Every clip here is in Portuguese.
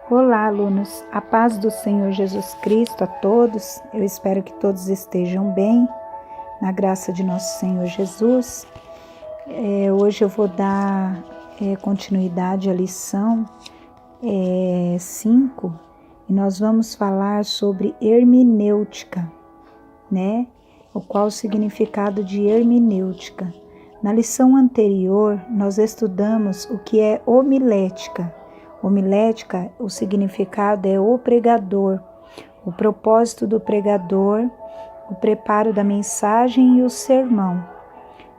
Olá, alunos. A paz do Senhor Jesus Cristo a todos. Eu espero que todos estejam bem, na graça de nosso Senhor Jesus. Hoje eu vou dar continuidade à lição 5 e nós vamos falar sobre hermenêutica, né? Qual o significado de hermenêutica? Na lição anterior, nós estudamos o que é homilética. Homilética, o significado é o pregador, o propósito do pregador, o preparo da mensagem e o sermão.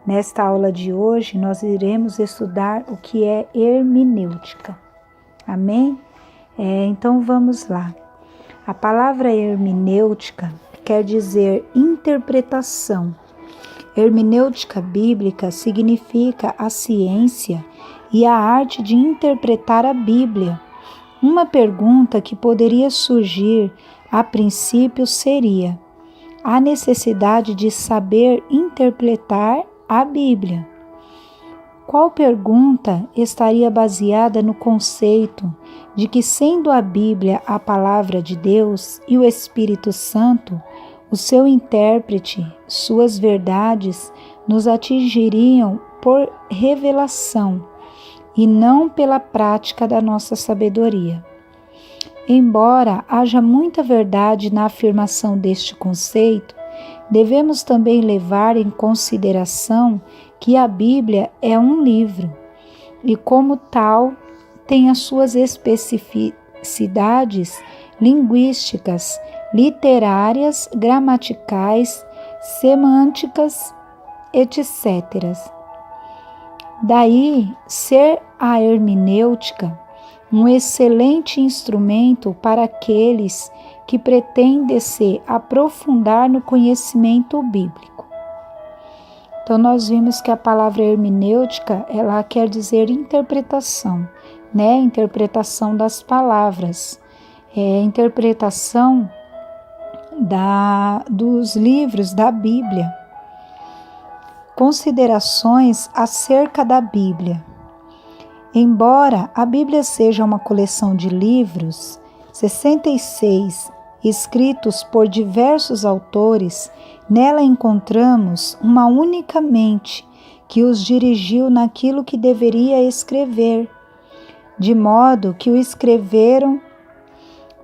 Nesta aula de hoje, nós iremos estudar o que é hermenêutica. Amém? Então vamos lá. A palavra hermenêutica quer dizer interpretação. Hermenêutica bíblica significa a ciência e a arte de interpretar a Bíblia. Uma pergunta que poderia surgir a princípio seria: a necessidade de saber interpretar a Bíblia. Qual pergunta estaria baseada no conceito de que, sendo a Bíblia a palavra de Deus e o Espírito Santo, o seu intérprete, suas verdades nos atingiriam por revelação e não pela prática da nossa sabedoria. Embora haja muita verdade na afirmação deste conceito, devemos também levar em consideração que a Bíblia é um livro e, como tal, tem as suas especificidades linguísticas, literárias, gramaticais, semânticas, etc. Daí ser a hermenêutica um excelente instrumento para aqueles que pretendem se aprofundar no conhecimento bíblico. Então nós vimos que a palavra hermenêutica, ela quer dizer interpretação, né? Interpretação das palavras, interpretação dos livros da Bíblia. Considerações acerca da Bíblia. Embora a Bíblia seja uma coleção de livros, 66, escritos por diversos autores, nela encontramos uma única mente que os dirigiu naquilo que deveria escrever, de modo que o escreveram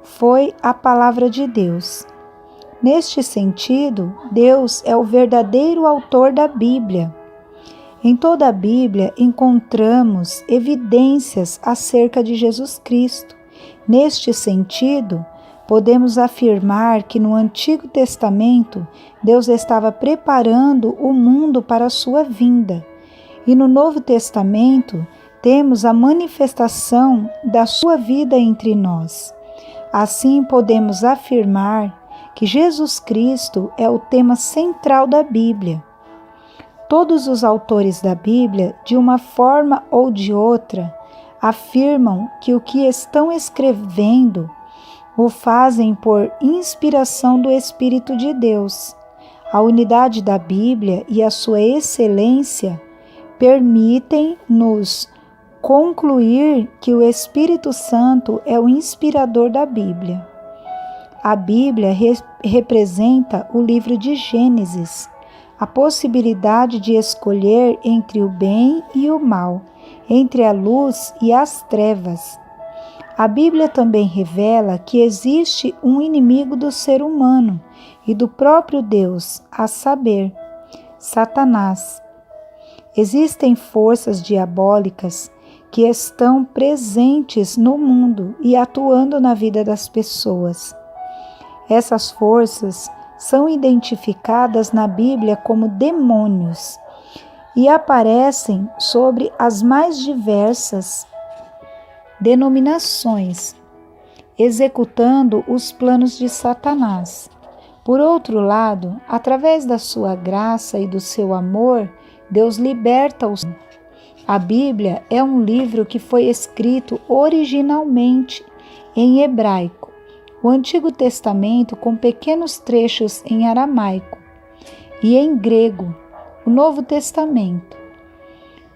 foi a palavra de Deus. Neste sentido, Deus é o verdadeiro autor da Bíblia. Em toda a Bíblia encontramos evidências acerca de Jesus Cristo. Neste sentido, podemos afirmar que no Antigo Testamento Deus estava preparando o mundo para a sua vinda. E no Novo Testamento temos a manifestação da sua vida entre nós. Assim podemos afirmar que Jesus Cristo é o tema central da Bíblia. Todos os autores da Bíblia, de uma forma ou de outra, afirmam que o que estão escrevendo o fazem por inspiração do Espírito de Deus. A unidade da Bíblia e a sua excelência permitem-nos concluir que o Espírito Santo é o inspirador da Bíblia. A Bíblia representa o livro de Gênesis, a possibilidade de escolher entre o bem e o mal, entre a luz e as trevas. A Bíblia também revela que existe um inimigo do ser humano e do próprio Deus, a saber, Satanás. Existem forças diabólicas que estão presentes no mundo e atuando na vida das pessoas. Essas forças são identificadas na Bíblia como demônios e aparecem sobre as mais diversas denominações, executando os planos de Satanás. Por outro lado, através da sua graça e do seu amor, Deus liberta os. A Bíblia é um livro que foi escrito originalmente em hebraico, o Antigo Testamento com pequenos trechos em aramaico, e em grego, o Novo Testamento.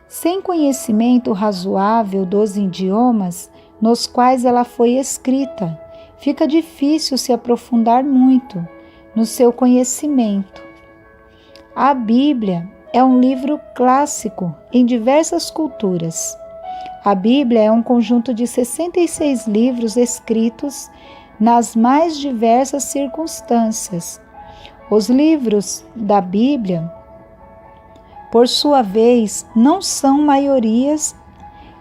Sem conhecimento razoável dos idiomas, nos quais ela foi escrita, fica difícil se aprofundar muito no seu conhecimento. A Bíblia é um livro clássico em diversas culturas. A Bíblia é um conjunto de 66 livros escritos nas mais diversas circunstâncias. Os livros da Bíblia, por sua vez, não são maiorias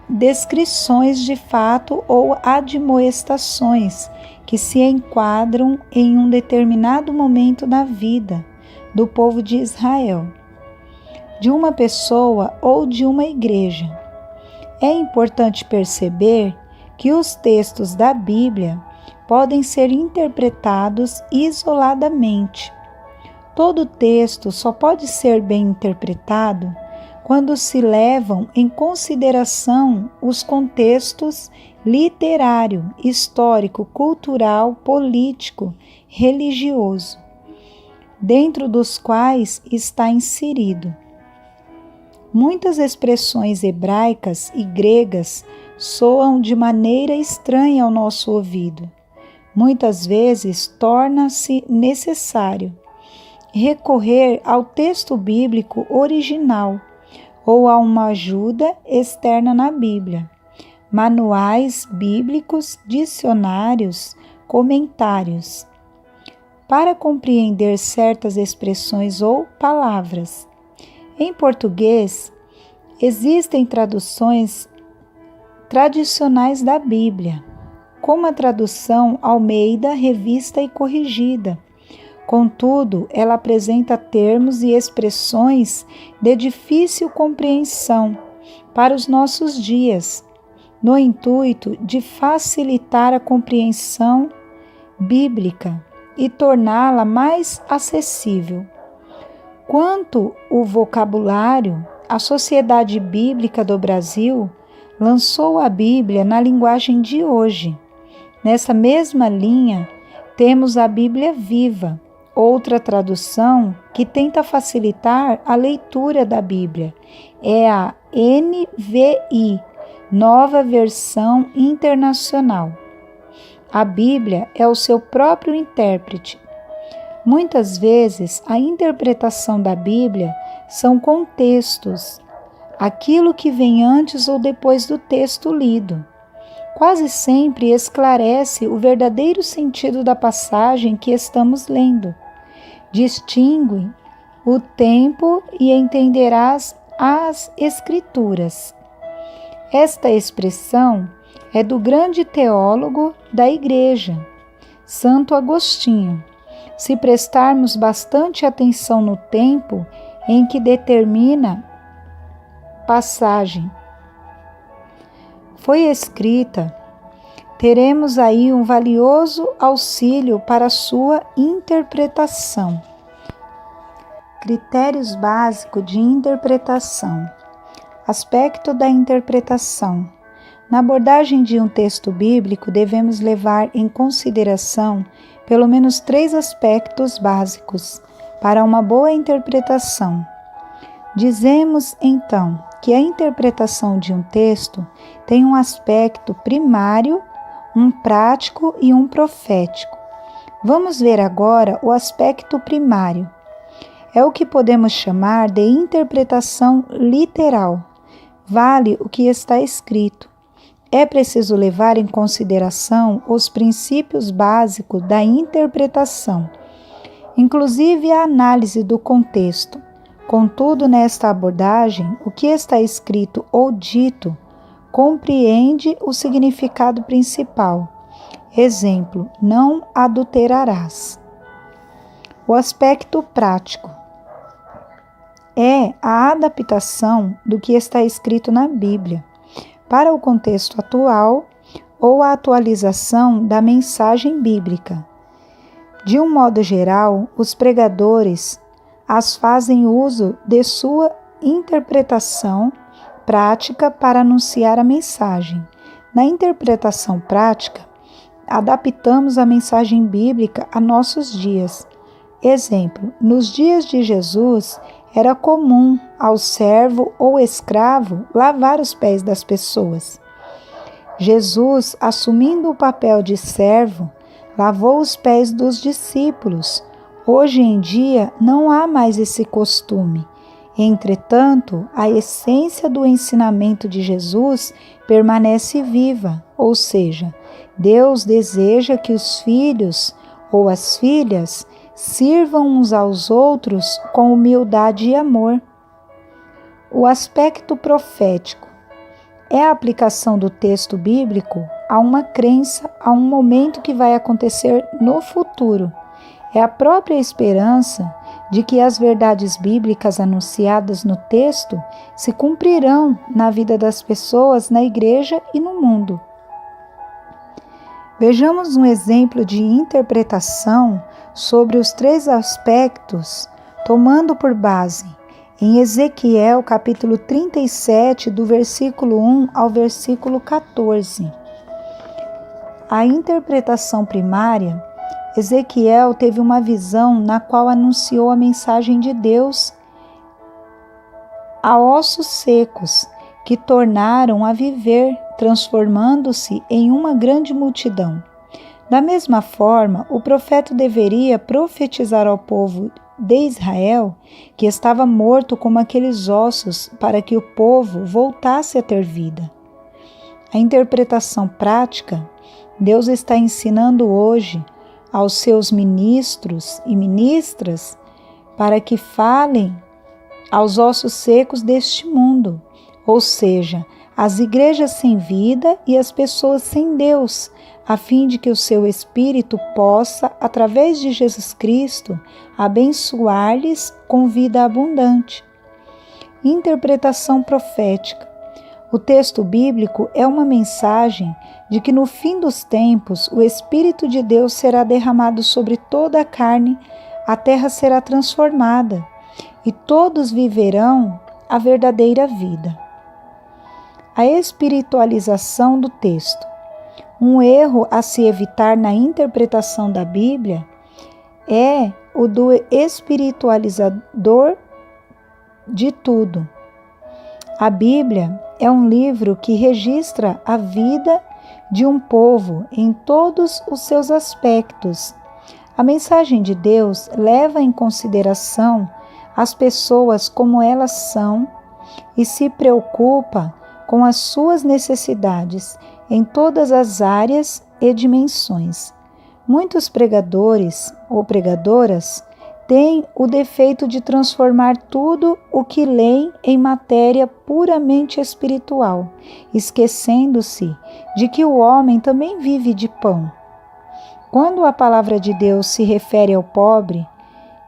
descrições de fato ou admoestações que se enquadram em um determinado momento da vida do povo de Israel, de uma pessoa ou de uma igreja. É importante perceber que os textos da Bíblia podem ser interpretados isoladamente. Todo texto só pode ser bem interpretado quando se levam em consideração os contextos literário, histórico, cultural, político, religioso, dentro dos quais está inserido. Muitas expressões hebraicas e gregas soam de maneira estranha ao nosso ouvido. Muitas vezes torna-se necessário recorrer ao texto bíblico original ou a uma ajuda externa na Bíblia, manuais bíblicos, dicionários, comentários, para compreender certas expressões ou palavras. Em português, existem traduções tradicionais da Bíblia, como a tradução Almeida, Revista e Corrigida. Contudo, ela apresenta termos e expressões de difícil compreensão para os nossos dias, no intuito de facilitar a compreensão bíblica e torná-la mais acessível. Quanto ao vocabulário, a Sociedade Bíblica do Brasil lançou a Bíblia na linguagem de hoje. Nessa mesma linha, temos a Bíblia Viva, outra tradução que tenta facilitar a leitura da Bíblia. É a NVI, Nova Versão Internacional. A Bíblia é o seu próprio intérprete. Muitas vezes, a interpretação da Bíblia são contextos, aquilo que vem antes ou depois do texto lido. Quase sempre esclarece o verdadeiro sentido da passagem que estamos lendo. Distingue o tempo e entenderás as Escrituras. Esta expressão é do grande teólogo da Igreja, Santo Agostinho. Se prestarmos bastante atenção no tempo em que determina passagem foi escrita, teremos aí um valioso auxílio para sua interpretação. Critérios básicos de interpretação. Aspecto da interpretação. Na abordagem de um texto bíblico, devemos levar em consideração pelo menos 3 aspectos básicos para uma boa interpretação. Dizemos, então, que a interpretação de um texto tem um aspecto primário, um prático e um profético. Vamos ver agora o aspecto primário. É o que podemos chamar de interpretação literal. Vale o que está escrito. É preciso levar em consideração os princípios básicos da interpretação, inclusive a análise do contexto. Contudo, nesta abordagem, o que está escrito ou dito compreende o significado principal. Exemplo, não adulterarás. O aspecto prático é a adaptação do que está escrito na Bíblia para o contexto atual ou a atualização da mensagem bíblica. De um modo geral, os pregadores as fazem uso de sua interpretação prática para anunciar a mensagem. Na interpretação prática, adaptamos a mensagem bíblica a nossos dias. Exemplo, nos dias de Jesus, era comum ao servo ou escravo lavar os pés das pessoas. Jesus, assumindo o papel de servo, lavou os pés dos discípulos. Hoje em dia não há mais esse costume. Entretanto, a essência do ensinamento de Jesus permanece viva, ou seja, Deus deseja que os filhos ou as filhas sirvam uns aos outros com humildade e amor. O aspecto profético é a aplicação do texto bíblico a uma crença, a um momento que vai acontecer no futuro. É a própria esperança de que as verdades bíblicas anunciadas no texto se cumprirão na vida das pessoas, na igreja e no mundo. Vejamos um exemplo de interpretação sobre os três aspectos, tomando por base em Ezequiel, capítulo 37, do versículo 1 ao versículo 14. A interpretação primária, Ezequiel teve uma visão na qual anunciou a mensagem de Deus a ossos secos, que tornaram a viver, transformando-se em uma grande multidão. Da mesma forma, o profeta deveria profetizar ao povo de Israel que estava morto como aqueles ossos, para que o povo voltasse a ter vida. A interpretação prática, Deus está ensinando hoje aos seus ministros e ministras para que falem aos ossos secos deste mundo, ou seja, as igrejas sem vida e as pessoas sem Deus, a fim de que o seu Espírito possa, através de Jesus Cristo, abençoar-lhes com vida abundante. Interpretação profética. O texto bíblico é uma mensagem de que no fim dos tempos o Espírito de Deus será derramado sobre toda a carne, a terra será transformada e todos viverão a verdadeira vida. A espiritualização do texto. Um erro a se evitar na interpretação da Bíblia é o do espiritualizador de tudo. A Bíblia é um livro que registra a vida de um povo em todos os seus aspectos. A mensagem de Deus leva em consideração as pessoas como elas são e se preocupa com as suas necessidades em todas as áreas e dimensões. Muitos pregadores ou pregadoras têm o defeito de transformar tudo o que leem em matéria puramente espiritual, esquecendo-se de que o homem também vive de pão. Quando a palavra de Deus se refere ao pobre,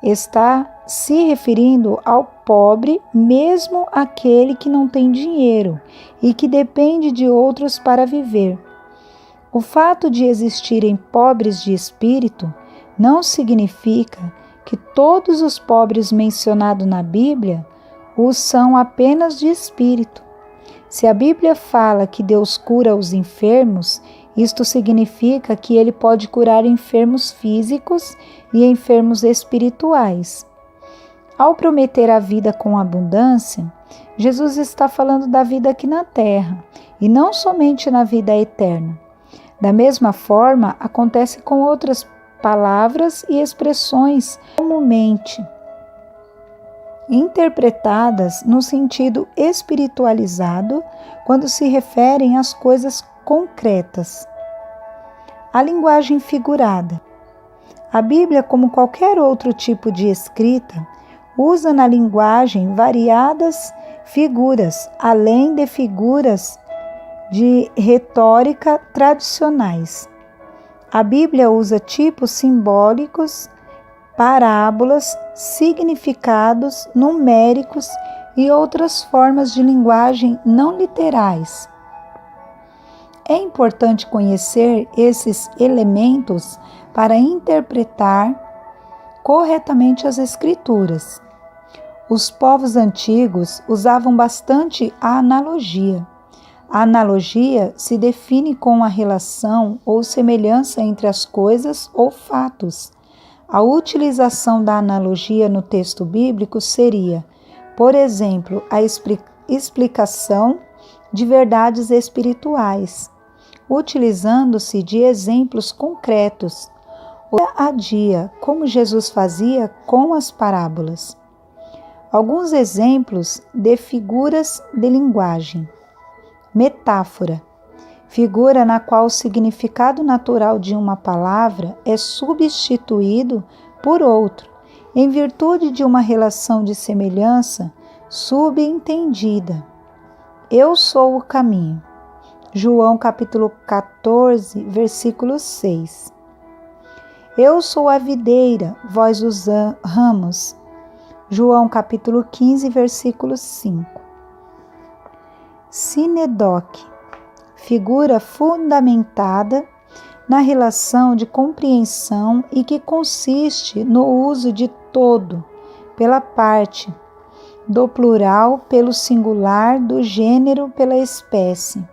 está se referindo ao pobre, mesmo aquele que não tem dinheiro e que depende de outros para viver. O fato de existirem pobres de espírito não significa que todos os pobres mencionados na Bíblia os são apenas de espírito. Se a Bíblia fala que Deus cura os enfermos, isto significa que Ele pode curar enfermos físicos e enfermos espirituais. Ao prometer a vida com abundância, Jesus está falando da vida aqui na terra e não somente na vida eterna. Da mesma forma, acontece com outras palavras e expressões comumente interpretadas no sentido espiritualizado quando se referem às coisas concretas. A linguagem figurada. A Bíblia, como qualquer outro tipo de escrita, usa na linguagem variadas figuras, além de figuras de retórica tradicionais. A Bíblia usa tipos simbólicos, parábolas, significados numéricos e outras formas de linguagem não literais. É importante conhecer esses elementos para interpretar corretamente as Escrituras. Os povos antigos usavam bastante a analogia. A analogia se define com a relação ou semelhança entre as coisas ou fatos. A utilização da analogia no texto bíblico seria, por exemplo, a explicação de verdades espirituais. utilizando-se de exemplos concretos, dia a dia, como Jesus fazia com as parábolas. Alguns exemplos de figuras de linguagem. Metáfora. Figura na qual o significado natural de uma palavra é substituído por outro, em virtude de uma relação de semelhança subentendida. Eu sou o caminho. João capítulo 14, versículo 6. Eu sou a videira, vós os ramos. João capítulo 15, versículo 5. Sinedoque. Figura fundamentada na relação de compreensão e que consiste no uso de todo pela parte, do plural pelo singular, do gênero pela espécie.